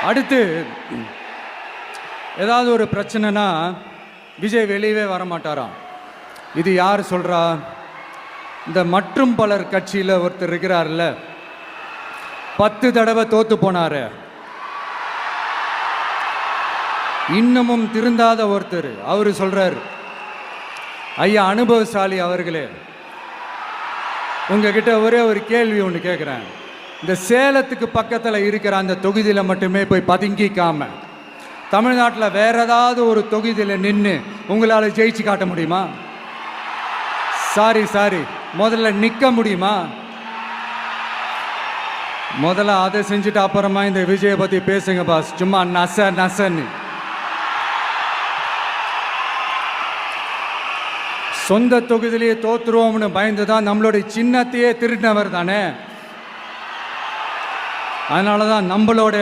அடுத்து ஏதாவது ஒரு பிரச்சனைனா விஜய் வெளியவே வரமாட்டாராம். இது யார் சொல்கிறா? இந்த மற்றும் பலர் கட்சியில் ஒருத்தர் இருக்கிறார்ல, 10 தடவை தோத்து போனார், இன்னமும் திருந்தாத ஒருத்தர். அவர் சொல்றார், ஐயா அனுபவசாலி அவர்களே, உங்ககிட்ட ஒரே ஒரு கேள்வி ஒன்று கேட்குறேன். இந்த சேலத்துக்கு பக்கத்தில் இருக்கிற அந்த தொகுதியில் மட்டுமே போய் பதுங்கிக்காம தமிழ்நாட்டில் வேற ஏதாவது ஒரு தொகுதியில் நின்று உங்களால் ஜெயிச்சு காட்ட முடியுமா? சாரி, முதல்ல நிற்க முடியுமா? முதல்ல அதை செஞ்சுட்டு அப்புறமா இந்த விஜயை பற்றி பேசுங்க பாஸ். சும்மா நசன்னு. சொந்த தொகுதியிலேயே தோத்துருவோம்னு பயந்து தான் நம்மளுடைய சின்னத்தையே திருடினவர் தானே. அதனால தான் நம்மளோட